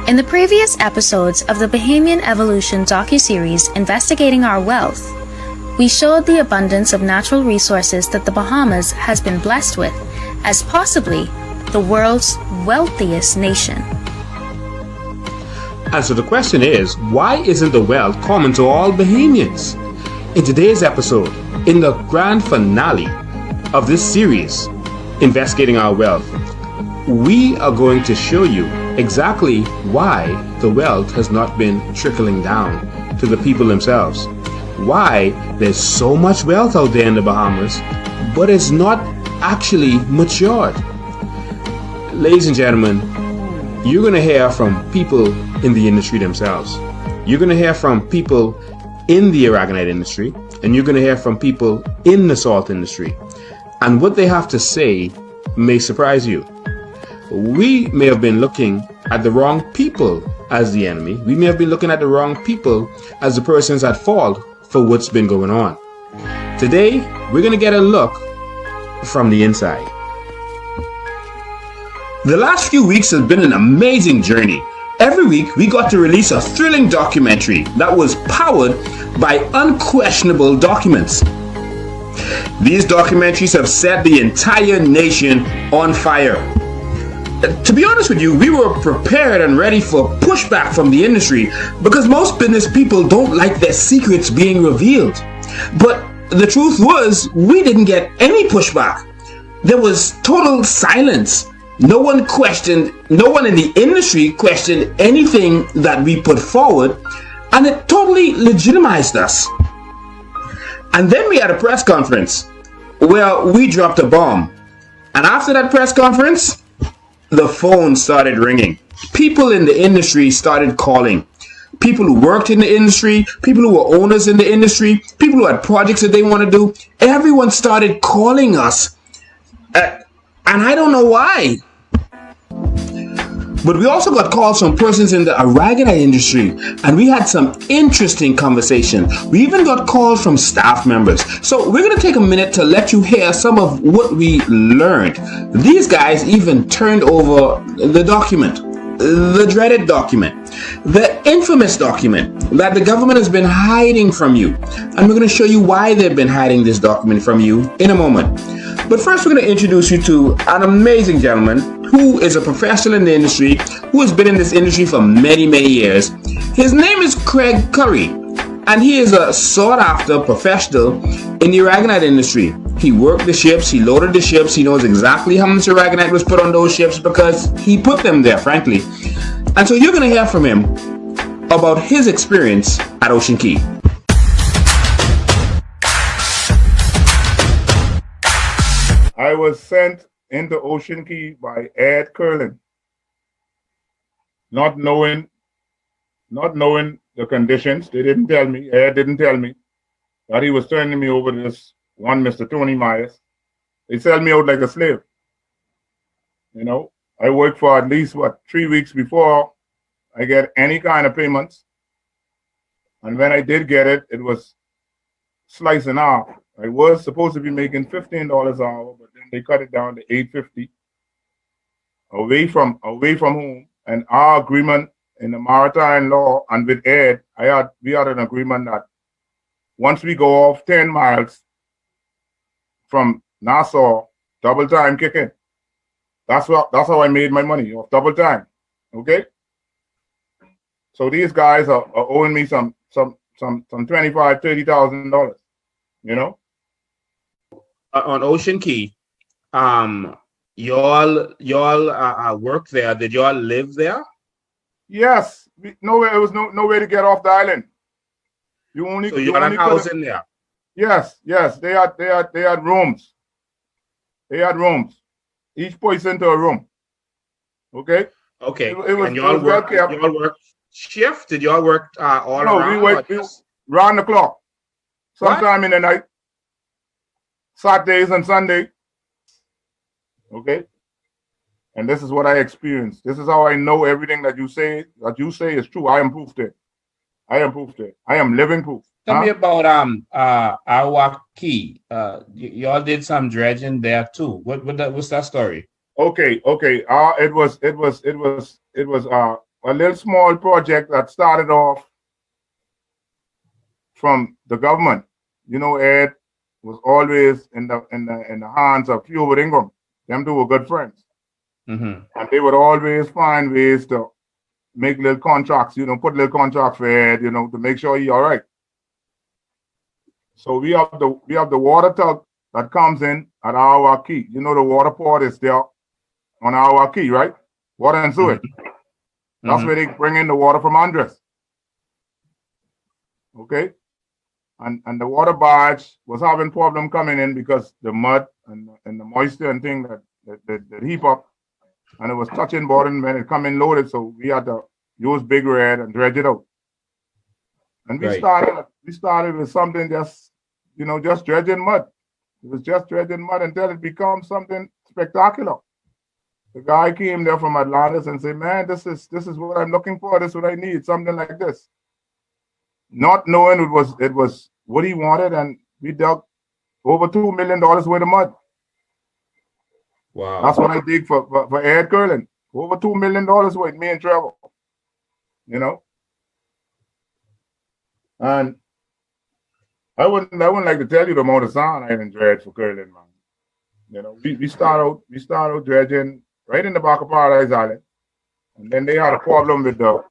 In the previous episodes of the Bahamian Evolution docuseries Investigating Our Wealth, we showed the abundance of natural resources that the Bahamas has been blessed with as possibly the world's wealthiest nation. And so the question is, why isn't the wealth common to all Bahamians? In today's episode, in the grand finale of this series, Investigating Our Wealth, we are going to show you exactly why the wealth has not been trickling down to the people themselves. Why there's so much wealth out there in the Bahamas, but it's not actually matured. Ladies and gentlemen, you're going to hear from people in the industry themselves. You're going to hear from people in the aragonite industry, and you're going to hear from people in the salt industry. And what they have to say may surprise you. We may have been looking at the wrong people as the enemy. We may have been looking at the wrong people as the persons at fault for what's been going on. Today, we're going to get a look from the inside. The last few weeks has been an amazing journey. Every week, we got to release a thrilling documentary that was powered by unquestionable documents. These documentaries have set the entire nation on fire. To be honest with you, we were prepared and ready for pushback from the industry because most business people don't like their secrets being revealed. But the truth was, we didn't get any pushback. There was total silence. No one in the industry questioned anything that we put forward, and it totally legitimized us. And then we had a press conference where we dropped a bomb. And after that press conference, the phone started ringing. People in the industry started calling. People who worked in the industry, people who were owners in the industry, people who had projects that they want to do. Everyone started calling us. And I don't know why. But we also got calls from persons in the aragonite industry, and we had some interesting conversation. We even got calls from staff members. So we're going to take a minute to let you hear some of what we learned. These guys even turned over the document, the dreaded document, the infamous document that the government has been hiding from you. And we're going to show you why they've been hiding this document from you in a moment. But first, we're going to introduce you to an amazing gentleman who is a professional in the industry, who has been in this industry for many, many years. His name is Craig Curry, and he is a sought-after professional in the aragonite industry. He worked the ships, he loaded the ships, he knows exactly how much aragonite was put on those ships because he put them there, frankly. And so you're going to hear from him about his experience at Ocean Key. I was sent into Ocean Key by Ed Curlin, not knowing the conditions. They didn't tell me. Ed didn't tell me that he was turning me over to this one Mr. Tony Myers. They sell me out like a slave. You know, I worked for at least 3 weeks before I get any kind of payments, and when I did get it, it was slicing off. I was supposed to be making $15 an hour, but then they cut it down to $8.50. Away from home, and our agreement in the maritime law and with Ed, we had an agreement that once we go off 10 miles from Nassau, double time kick in. That's how I made my money, off double time. Okay. So these guys are owing me some $25,000-$30,000. You know. On Ocean Key, y'all work there. Did y'all live there? Yes. There was no way to get off the island. So you had a house in there. Yes. They had rooms. They had rooms. Each person to a room. Okay. Okay. It was, and y'all work shift? Did y'all work all around? No, we worked round the clock. Sometime in the night. Saturdays and Sunday. Okay. And this is what I experienced. This is how I know everything that you say is true. I am proof there. I am living proof. Tell me about Awa Key. Y'all did some dredging there too. What's that story? Okay. It was a little small project that started off from the government. You know, Ed was always in the hands of Hubert Ingram. Them two were good friends. Mm-hmm. And they would always find ways to make little contracts, you know, put little contracts for Ed, you know, to make sure he all right. So we have the water tug that comes in at our key. You know, the water port is there on our key, right? Water and sewage. Mm-hmm. That's where they bring in the water from Andres. Okay? And the water barge was having problem coming in because the mud and the moisture and thing that heap up, and it was touching bottom when it come in loaded, so we had to use Big Red and dredge it out. And we started with something just, you know, just dredging mud. It was just dredging mud until it becomes something spectacular. The guy came there from Atlantis and said, man, this is what I'm looking for, this is what I need, something like this. Not knowing it was what he wanted, and we dug over $2 million worth of mud. Wow. That's what I dig for Ed Curlin. Over $2 million worth, me and Trevor. You know? And I wouldn't like to tell you the amount of sand I dredged for Curlin, man. You know, we start out dredging right in the back of Paradise Island. And then they had a problem with the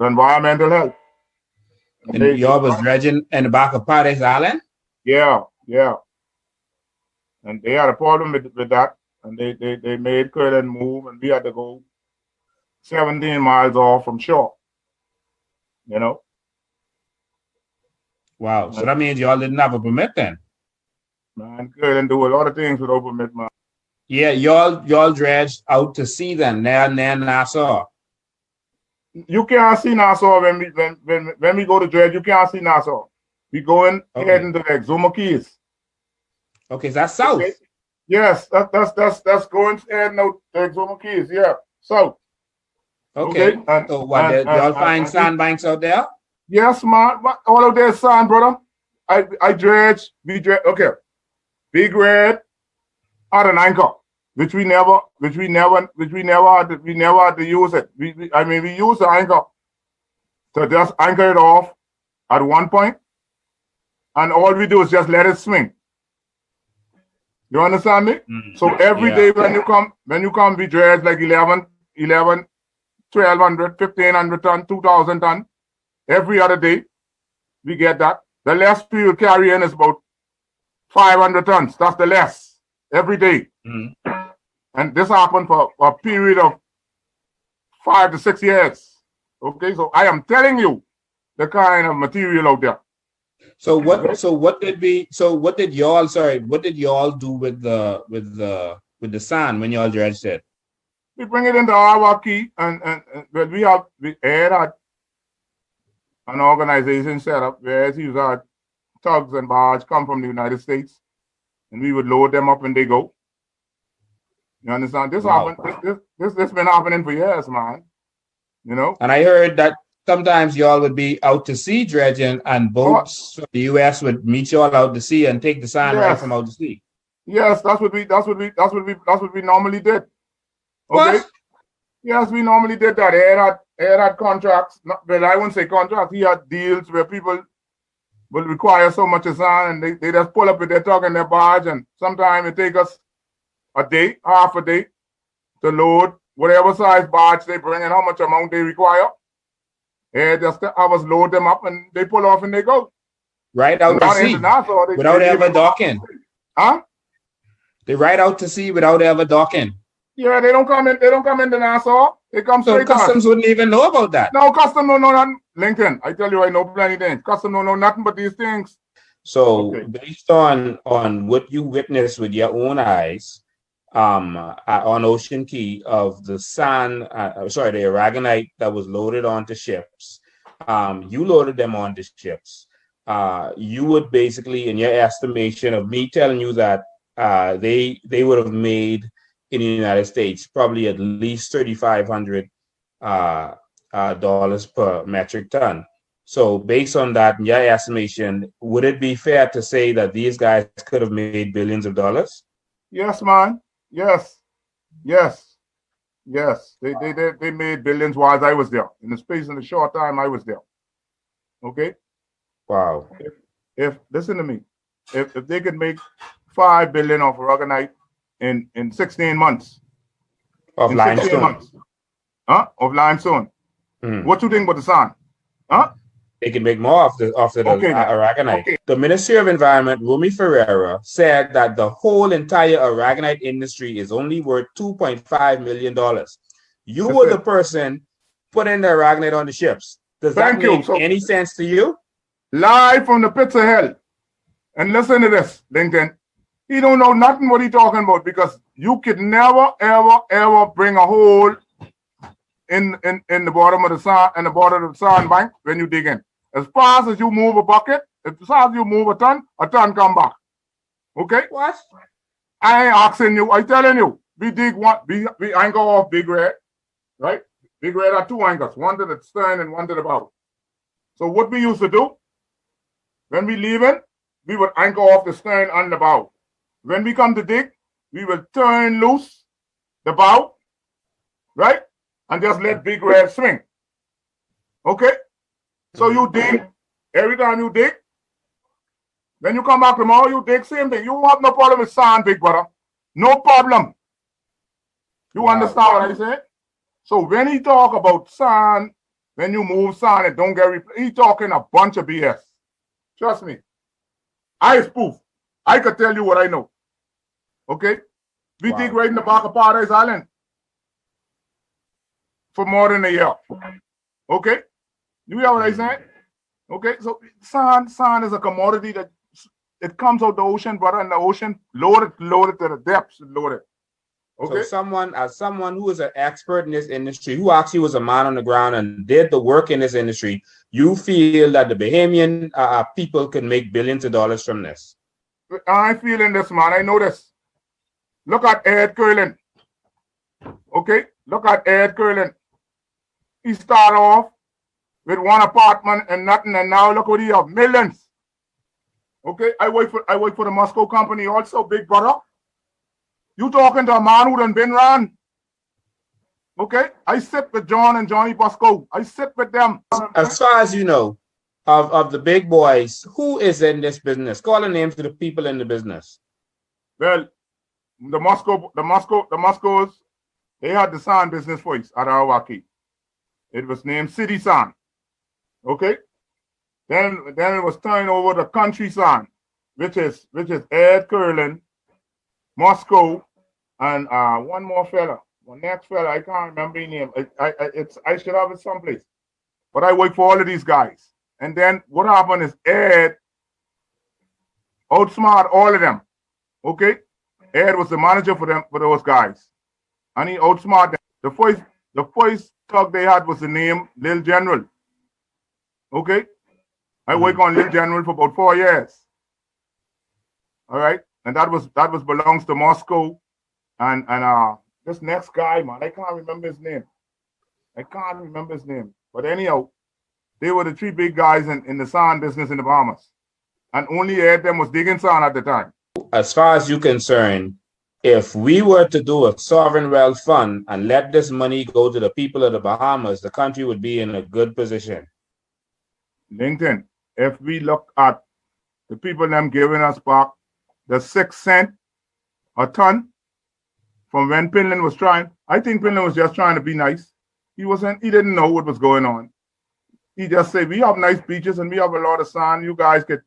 environmental health. And y'all was dredging in the back of Paradise Island? Yeah. And they had a problem with that. And they made Curlin move, and we had to go 17 miles off from shore. You know? Wow. So that means y'all didn't have a permit then? Man, Curlin do a lot of things without permit, man. Yeah, y'all dredged out to sea then, near Nassau. You can't see Nassau when we go to dredge. You can't see Nassau. We going heading to the Exuma Keys. Okay, so that's south. Okay. Yes, that's going heading out to Exuma Keys. Yeah, south. Okay. And, so what? Y'all find sandbanks out there? Yes, man. All of there's sand, brother. I dredge. We dredge. Okay. Big Red had an anchor, which we never had to use it. We use the anchor to just anchor it off at one point, and all we do is just let it swing. You understand me? So every day when you come, we dredge like 11, 1,200, 1,500 ton, 2,000 ton. Every other day, we get that. The less we will carry in is about 500 tons. That's the less every day. And this happened for a period of 5 to 6 years. Okay, so I am telling you the kind of material out there. So what did y'all do with the sand when y'all dredged it? We bring it into our key, and we had an organization set up where these are tugs and barges come from the United States, and we would load them up when they go. You understand? This happened. This been happening for years, man. You know. And I heard that sometimes y'all would be out to sea dredging, and boats from the U.S. would meet y'all out to sea and take the sand right from out to sea. Yes, that's what we normally did. Okay. What? Yes, we normally did that. Ed had contracts. Well, I wouldn't say contracts. He had deals where people will require so much sand, and they just pull up with their tug and their barge, and sometimes it take us a day, half a day, to load whatever size barge they bring and how much amount they require. And just have us load them up, and they pull off and they go. Right out to sea without ever docking. Huh? They ride out to sea without ever docking. Yeah, they don't come into Nassau. They come straight. So customs wouldn't even know about that. No, customs don't know nothing. Lincoln, I tell you, I know plenty things. Customs don't know nothing but these things. So based on what you witnessed with your own eyes, on Ocean Key of the sand, the aragonite that was loaded onto ships, you loaded them onto ships. You would basically, in your estimation of me telling you that they would have made in the United States probably at least $3,500 dollars per metric ton. So based on that, in your estimation, would it be fair to say that these guys could have made billions of dollars? Yes, man. Yes. Yes, yes. They made billions while I was there. In the short time I was there. Okay? Wow. If listen to me, if they could make 5 billion off Aragonite in 16 months. Of In 16 limestone. months. Huh? Of limestone. What you think about the sand? Huh? They can make more of the aragonite. Okay. The Ministry of Environment, Rumi Ferreira, said that the whole entire aragonite industry is only worth $2.5 million. You were the person putting the aragonite on the ships. Does that make any sense to you? Live from the pits of hell. And listen to this, Lincoln. He don't know nothing what he talking about, because you could never, ever, ever bring a hole in the bottom of the sand and the bottom of the sand bank when you dig in. As fast as you move a bucket, as fast as you move a ton come back. Okay? What? I ain't asking you. I telling you. We dig one. We anchor off Big Red, right? Big Red are 2 anchors, one to the stern and one to the bow. So what we used to do when we leaving, we would anchor off the stern and the bow. When we come to dig, we will turn loose the bow, right? And just let Big Red swing. Okay? So you dig, every time you dig, when you come back tomorrow, you dig, same thing. You won't have no problem with sand, big brother. No problem. You understand what I say? So when he talk about sand, when you move sand and don't get replaced, he talking a bunch of BS. Trust me. I spoof. I could tell you what I know. Okay? We dig right in the back of Paradise Island for more than a year. Okay? You hear what I saying? Okay, so sand is a commodity that it comes out the ocean, brother, and the ocean loaded to the depths, loaded. Okay. So as someone who is an expert in this industry, who actually was a man on the ground and did the work in this industry, you feel that the Bahamian people can make billions of dollars from this? I'm feeling this, man. I know this. Look at Ed Curlin. Okay, look at Ed Curlin. He started off with one apartment and nothing, and now look what he have, millions. Okay, I work for the Moscow company also, big brother. You talking to a man who done been around. Okay, I sit with John and Johnny Bosco. I sit with them. As far as you know, of the big boys, who is in this business? Call the names of the people in the business. Well, the Moscows, they had the sand business first at Arawaki. It was named City Sand. Okay, then it was turned over to Country Sand, which is Ed Curlin, Moscow, and one more fella, one next fella. I can't remember his name. I should have it someplace, but I work for all of these guys. And then what happened is Ed outsmart all of them. Okay, Ed was the manager for those guys, and he outsmart them. The first tug they had was the name Lil General. Okay, I work on Lil General for about 4 years. All right, and that was belongs to Moscow, and this next guy, man, I can't remember his name. But anyhow, they were the 3 big guys in the sand business in the Bahamas, and only Ed them was digging sand at the time. As far as you're concerned, if we were to do a sovereign wealth fund and let this money go to the people of the Bahamas, the country would be in a good position. LinkedIn, if we look at the people them giving us back the 6 cents a ton from when Pinland was trying, I think Pinland was just trying to be nice. He didn't know what was going on. He just said, we have nice beaches and we have a lot of sand. You guys could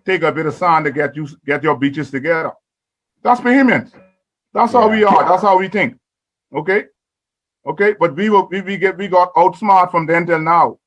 take a bit of sand to get your beaches together. That's Bahamians. That's how we are. That's how we think. Okay? Okay, but we got outsmart from then till now.